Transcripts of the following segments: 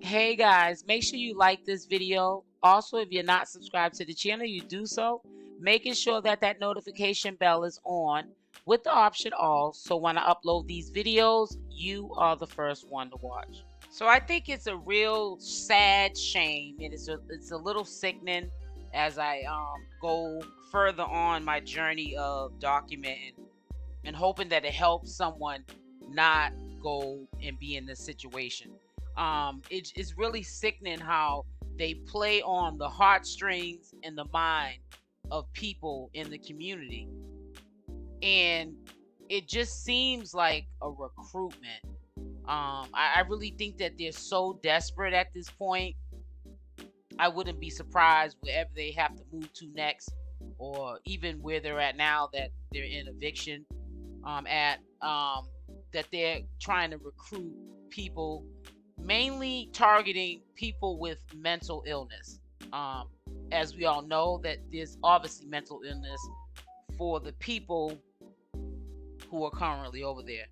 Hey guys, make sure you like this video. Also, if you're not subscribed to the channel, you do so, making sure that that notification bell is on with the option all, so when I upload these videos, you are the first one to watch. So I think it's a real sad shame, and it's a little sickening as I go further on my journey of documenting and hoping that it helps someone not go and be in this situation. It's really sickening how they play on the heartstrings and the mind of people in the community, and it just seems like a recruitment. I really think that they're so desperate at this point. I wouldn't be surprised wherever they have to move to next, or even where they're at now that they're in eviction that they're trying to recruit people, mainly targeting people with mental illness. As we all know, that there's obviously mental illness for the people who are currently over there.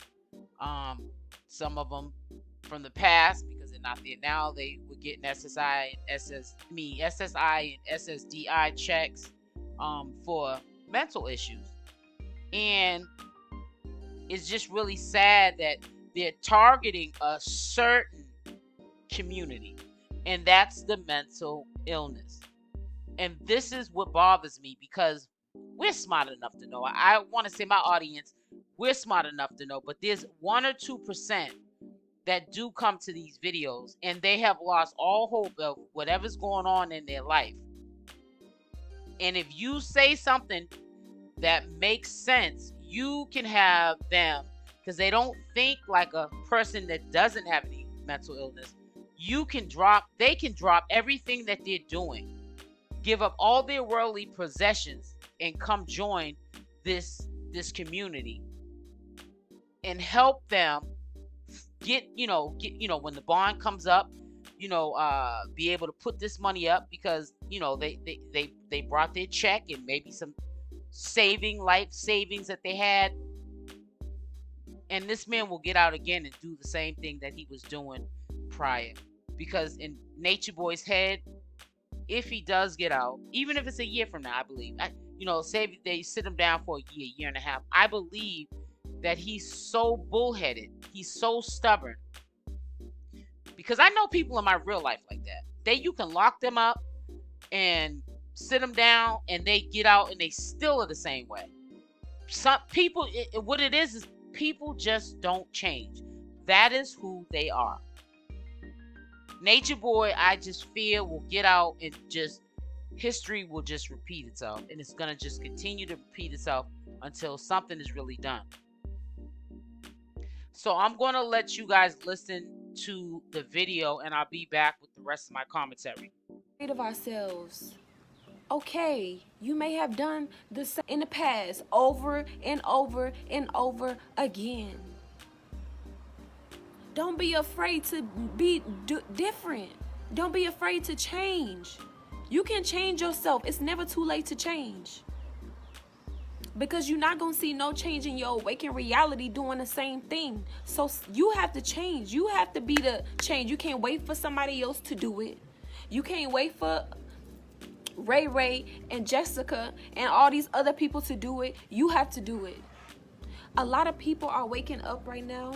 Some of them from the past, because they're not there now, they were getting SSI and SSDI checks for mental issues. And it's just really sad that they're targeting a certain community, and that's the mental illness. And this is what bothers me, because we're smart enough to know. I want to say my audience, we're smart enough to know, but there's 1 or 2% that do come to these videos, and they have lost all hope of whatever's going on in their life. And if you say something that makes sense, you can have them, because they don't think like a person that doesn't have any mental illness. They can drop everything that they're doing, give up all their worldly possessions, and come join this community and help them get when the bond comes up, be able to put this money up, because they brought their check and maybe some life savings that they had, and this man will get out again and do the same thing that he was doing prior. Because in Natureboy's head, if he does get out, even if it's a year from now, I believe, say they sit him down for a year and a half, I believe that he's so bullheaded, he's so stubborn, because I know people in my real life like that. You can lock them up and sit them down, and they get out and they still are the same way. Some people, what it is people just don't change. That is who they are. Natureboy, I just fear, will get out, and just history will just repeat itself, and it's gonna just continue to repeat itself until something is really done. So I'm gonna let you guys listen to the video, and I'll be back with the rest of my commentary. Of ourselves. Okay, you may have done this in the past over and over and over again. Don't be afraid to be different. Don't be afraid to change. You can change yourself. It's never too late to change. Because you're not going to see no change in your awakened reality doing the same thing. So you have to change. You have to be the change. You can't wait for somebody else to do it. You can't wait for Ray and Jessica and all these other people to do it. You have to do it. A lot of people are waking up right now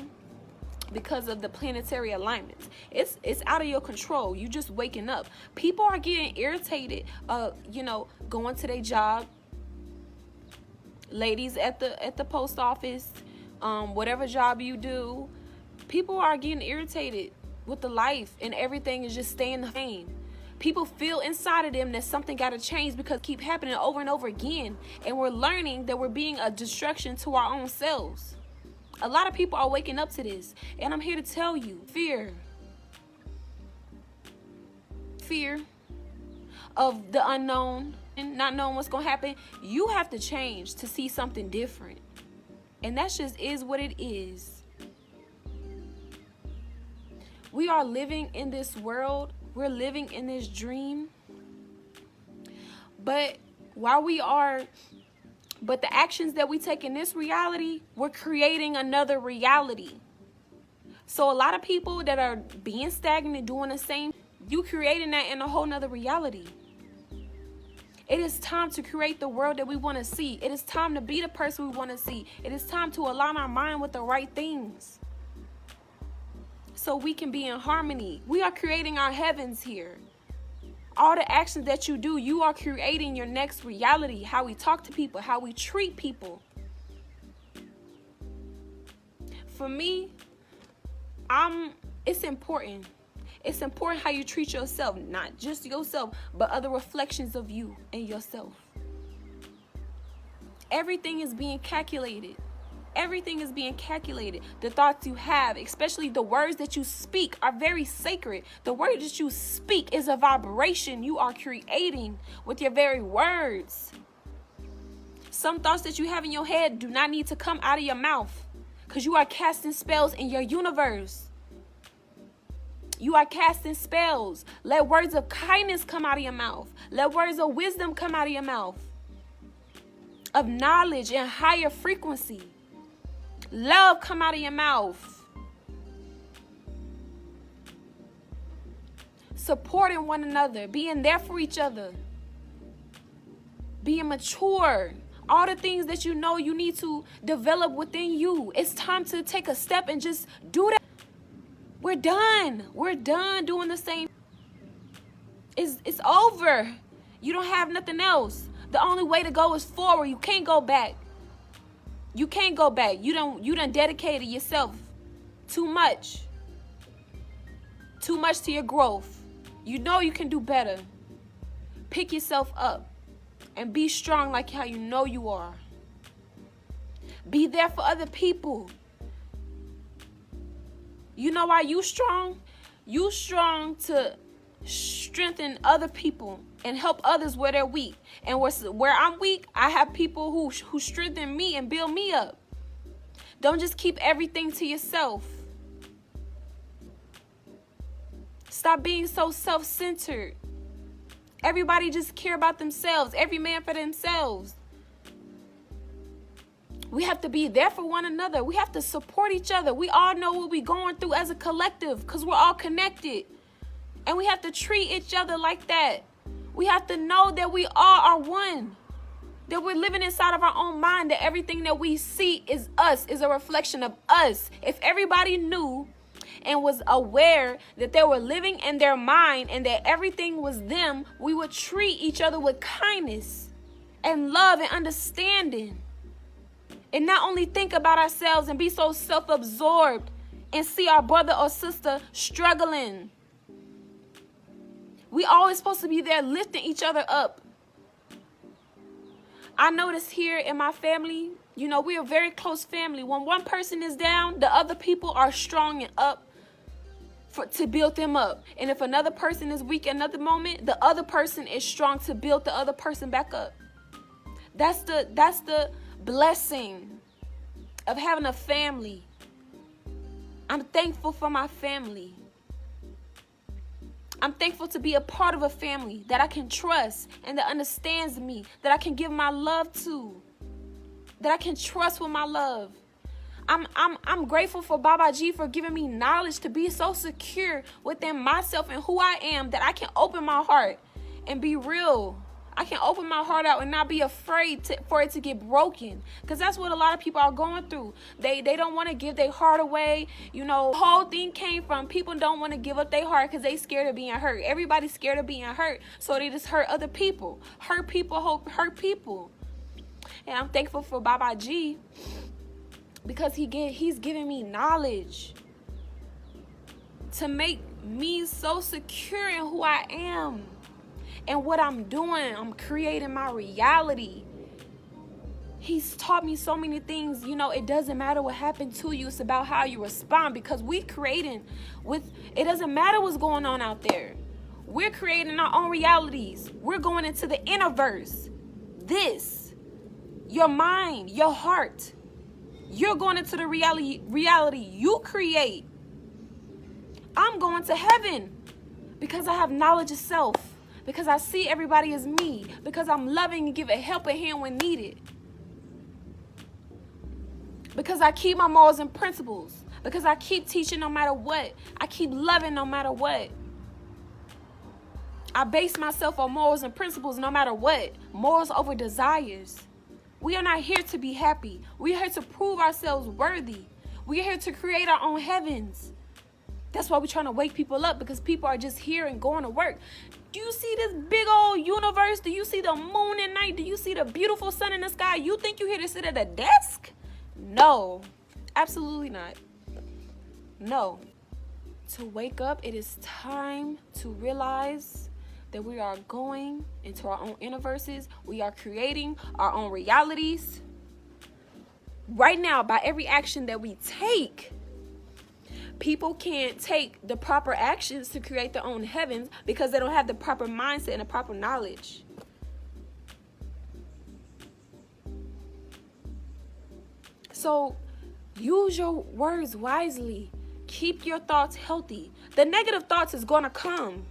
because of the planetary alignments. It's out of your control. You just waking up. People are getting irritated, going to their job. Ladies at the post office, whatever job you do, people are getting irritated with the life, and everything is just staying the same. People feel inside of them that something got to change because it keeps happening over and over again, and we're learning that we're being a destruction to our own selves. A lot of people are waking up to this, and I'm here to tell you, fear of the unknown and not knowing what's going to happen. You have to change to see something different, and that just is what it is. We are living in this world. We're living in this dream. But the actions that we take in this reality, we're creating another reality. So a lot of people that are being stagnant, doing the same, you creating that in a whole nother reality. It is time to create the world that we want to see. It is time to be the person we want to see. It is time to align our mind with the right things so we can be in harmony. We are creating our heavens here. All the actions that you do, you are creating your next reality. How we talk to people, how we treat people. For me, it's important. It's important how you treat yourself, not just yourself, but other reflections of you and yourself. Everything is being calculated. Everything is being calculated. The thoughts you have, especially the words that you speak, are very sacred. The word that you speak is a vibration you are creating with your very words. Some thoughts that you have in your head do not need to come out of your mouth because you are casting spells in your universe. You are casting spells. Let words of kindness come out of your mouth. Let words of wisdom come out of your mouth. Of knowledge and higher frequency. Love come out of your mouth. Supporting one another. Being there for each other. Being mature. All the things that you know you need to develop within you. It's time to take a step and just do that. We're done. We're done doing the same. It's over. You don't have nothing else. The only way to go is forward. You can't go back. You can't go back. You done dedicated yourself too much. Too much to your growth. You know you can do better. Pick yourself up and be strong like how you know you are. Be there for other people. You know why you strong? You strong to strengthen other people and help others where they're weak. And where I'm weak, I have people who strengthen me and build me up. Don't just keep everything to yourself. Stop being so self-centered. Everybody just care about themselves. Every man for themselves. We have to be there for one another. We have to support each other. We all know what we're going through as a collective because we're all connected. And we have to treat each other like that. We have to know that we all are one. That we're living inside of our own mind. That everything that we see is us, is a reflection of us. If everybody knew and was aware that they were living in their mind and that everything was them, we would treat each other with kindness and love and understanding. And not only think about ourselves and be so self-absorbed and see our brother or sister struggling. We always supposed to be there lifting each other up. I notice here in my family, we're a very close family. When one person is down, the other people are strong and up to build them up. And if another person is weak at another moment, the other person is strong to build the other person back up. That's the blessing of having a family. I'm thankful for my family. I'm thankful to be a part of a family that I can trust and that understands me, that I can give my love to, that I can trust with my love. I'm grateful for 𝗪𝗪𝗔𝗧 for giving me knowledge to be so secure within myself and who I am that I can open my heart and be real. I can open my heart out and not be afraid for it to get broken. Because that's what a lot of people are going through. They don't want to give their heart away. The whole thing came from people don't want to give up their heart because they scared of being hurt. Everybody's scared of being hurt. So they just hurt other people. Hurt people, hurt people. And I'm thankful for 𝗪𝗪𝗔𝗧 because he's giving me knowledge to make me so secure in who I am. And what I'm doing, I'm creating my reality. He's taught me so many things. It doesn't matter what happened to you. It's about how you respond because we're creating it doesn't matter what's going on out there. We're creating our own realities. We're going into the innerverse. Your mind, your heart. You're going into the reality you create. I'm going to heaven because I have knowledge of self. Because I see everybody as me. Because I'm loving and give a helping hand when needed. Because I keep my morals and principles. Because I keep teaching no matter what. I keep loving no matter what. I base myself on morals and principles no matter what. Morals over desires. We are not here to be happy. We are here to prove ourselves worthy. We are here to create our own heavens. That's why we're trying to wake people up, because people are just here and going to work. Do you see this big old universe? Do you see the moon at night? Do you see the beautiful sun in the sky? You think you're here to sit at a desk? No, absolutely not. No. To wake up, it is time to realize that we are going into our own universes. We are creating our own realities. Right now, by every action that we take, people can't take the proper actions to create their own heavens because they don't have the proper mindset and the proper knowledge. So use your words wisely. Keep your thoughts healthy. The negative thoughts is going to come.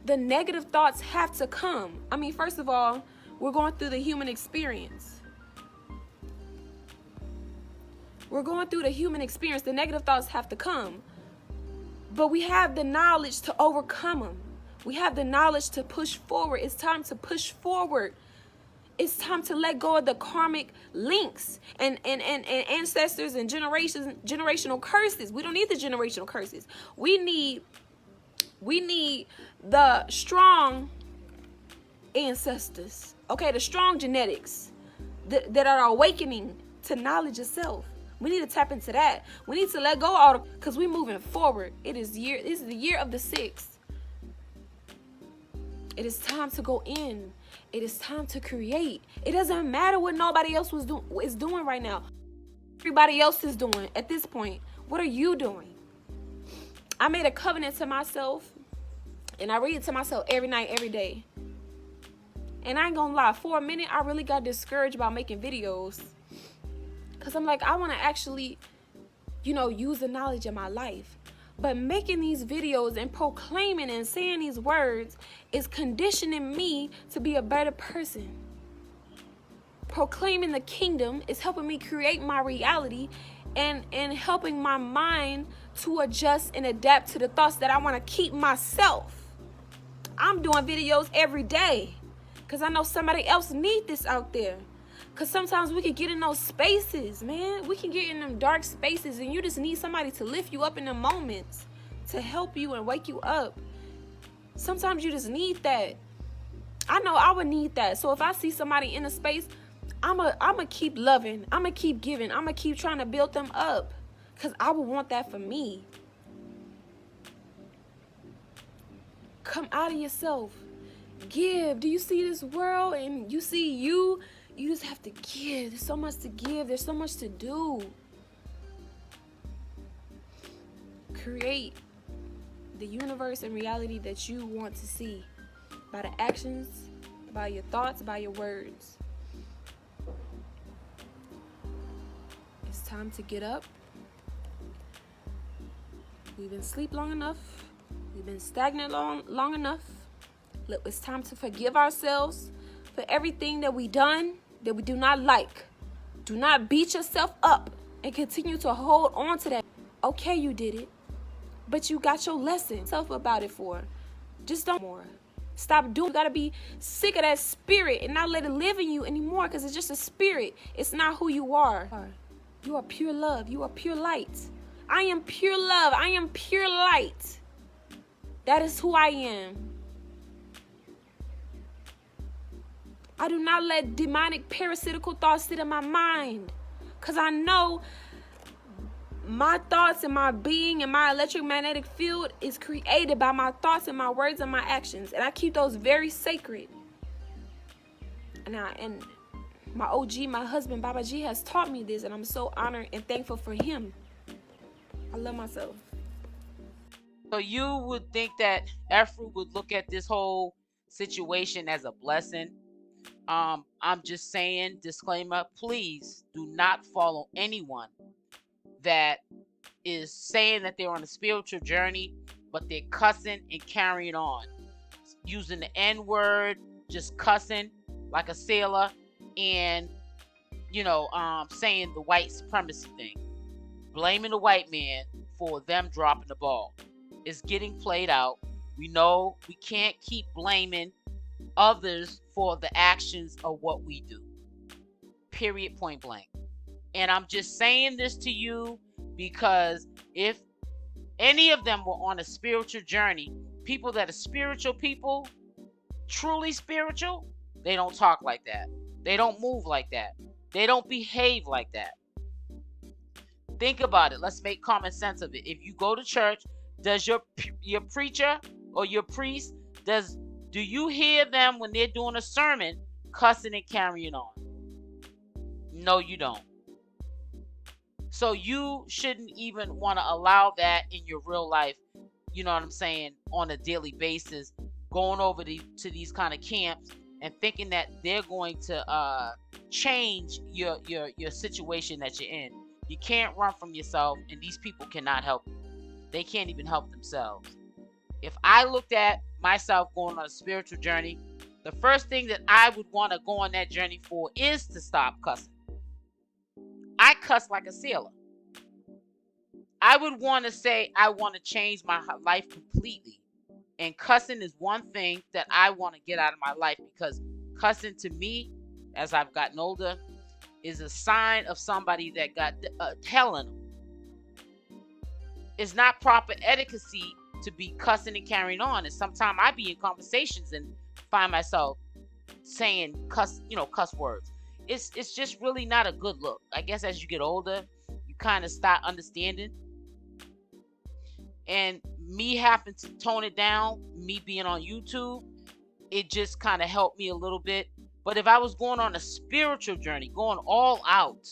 The negative thoughts have to come. I mean, first of all, we're going through the human experience. We're going through the human experience. The negative thoughts have to come. But we have the knowledge to overcome them. We have the knowledge to push forward. It's time to push forward. It's time to let go of the karmic links and ancestors and generational curses. We don't need the generational curses. We need the strong ancestors, okay, the strong genetics that are awakening to knowledge itself. We need to tap into that. We need to let go of, because we're moving forward. This is the year of the 6th. It is time to go in. It is time to create. It doesn't matter what nobody else is doing right now. Everybody else is doing at this point. What are you doing? I made a covenant to myself, and I read it to myself every night, every day. And I ain't gonna lie, for a minute, I really got discouraged about making videos. Because I'm like, I want to actually, use the knowledge in my life. But making these videos and proclaiming and saying these words is conditioning me to be a better person. Proclaiming the kingdom is helping me create my reality and helping my mind to adjust and adapt to the thoughts that I want to keep myself. I'm doing videos every day because I know somebody else needs this out there. Because sometimes we can get in those spaces, man. We can get in them dark spaces, and you just need somebody to lift you up in the moments, to help you and wake you up. Sometimes you just need that. I know I would need that. So if I see somebody in a space, I'm a keep loving. I'm going to keep giving. I'm going to keep trying to build them up, because I would want that for me. Come out of yourself. Give. Do you see this world and you see you? You just have to give. There's so much to give. There's so much to do. Create the universe and reality that you want to see by the actions, by your thoughts, by your words. It's time to get up. We've been asleep long enough. We've been stagnant long enough. Look, it's time to forgive ourselves for everything that we done that we do not like. Do not beat yourself up and continue to hold on to that. Okay, you did it, but you got your lesson. Self about it for. Just don't more. Stop doing. You gotta be sick of that spirit and not let it live in you anymore, because it's just a spirit. It's not who you are. You are pure love. You are pure light. I am pure love. I am pure light. That is who I am. I do not let demonic parasitical thoughts sit in my mind, because I know my thoughts and my being and my electromagnetic field is created by my thoughts and my words and my actions, and I keep those very sacred. And my OG, my husband, Baba G, has taught me this, and I'm so honored and thankful for him. I love myself. So you would think that Efuru would look at this whole situation as a blessing. I'm just saying, disclaimer, please do not follow anyone that is saying that they're on a spiritual journey, but they're cussing and carrying on, using the N-word, just cussing like a sailor, and saying the white supremacy thing. blaming the white man for them dropping the ball. It's getting played out. We know we can't keep blaming others for the actions of what we do. Period, point blank. And I'm just saying this to you because if any of them were on a spiritual journey, people that are spiritual people, truly spiritual, they don't talk like that. They don't move like that. They don't behave like that. Think about it. Let's make common sense of it. If you go to church, does your preacher or your priest, do you hear them when they're doing a sermon cussing and carrying on? No, you don't. So you shouldn't even want to allow that in your real life, you know what I'm saying, on a daily basis, going over to these kind of camps and thinking that they're going to change your situation that you're in. You can't run from yourself, and these people cannot help you. They can't even help themselves. If I looked at myself going on a spiritual journey, the first thing that I would want to go on that journey for is to stop cussing. I cuss like a sailor. I would want to say I want to change my life completely. And cussing is one thing that I want to get out of my life, because cussing to me, as I've gotten older, is a sign of somebody that got hell in them. It's not proper etiquette to be cussing and carrying on. And sometimes I be in conversations and find myself saying cuss words. It's just really not a good look. I guess as you get older, you kind of start understanding. And me having to tone it down, me being on YouTube, it just kind of helped me a little bit. But if I was going on a spiritual journey, going all out,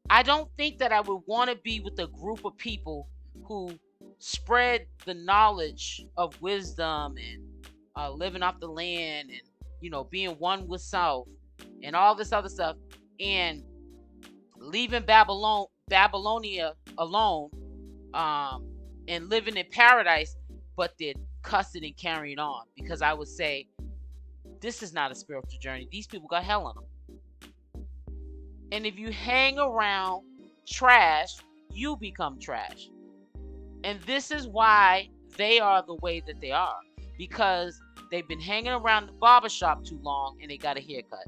I don't think that I would want to be with a group of people who spread the knowledge of wisdom and living off the land and, being one with self and all this other stuff, and leaving Babylonia alone, and living in paradise, but they're cussing and carrying on. Because I would say, this is not a spiritual journey. These people got hell in them. And if you hang around trash, you become trash. And this is why they are the way that they are. Because they've been hanging around the barbershop too long and they got a haircut.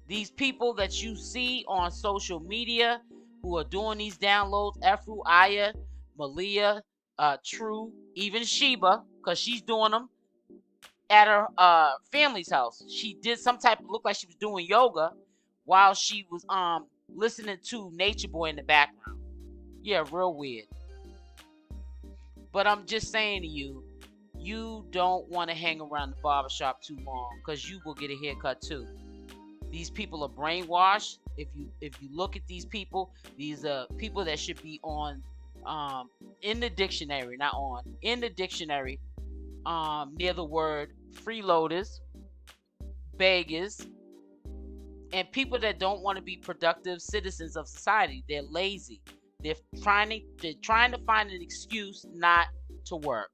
These people that you see on social media who are doing these downloads, Efuru, 𝗪𝗓, Malia, True, even Sheba, because she's doing them at her family's house. She did some type of, look like she was doing yoga while she was listening to Natureboy in the background. Yeah, real weird. But I'm just saying to you, you don't want to hang around the barbershop too long, because you will get a haircut too. These people are brainwashed. If you look at these people, these are people that should be on in the dictionary, not on, in the dictionary, near the word freeloaders, beggars, and people that don't want to be productive citizens of society. They're lazy. They're trying to find an excuse not to work.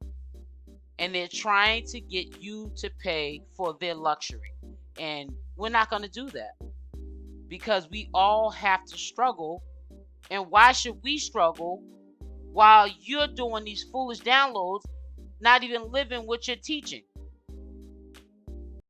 And they're trying to get you to pay for their luxury. And we're not going to do that, because we all have to struggle. And why should we struggle while you're doing these foolish downloads, not even living what you're teaching?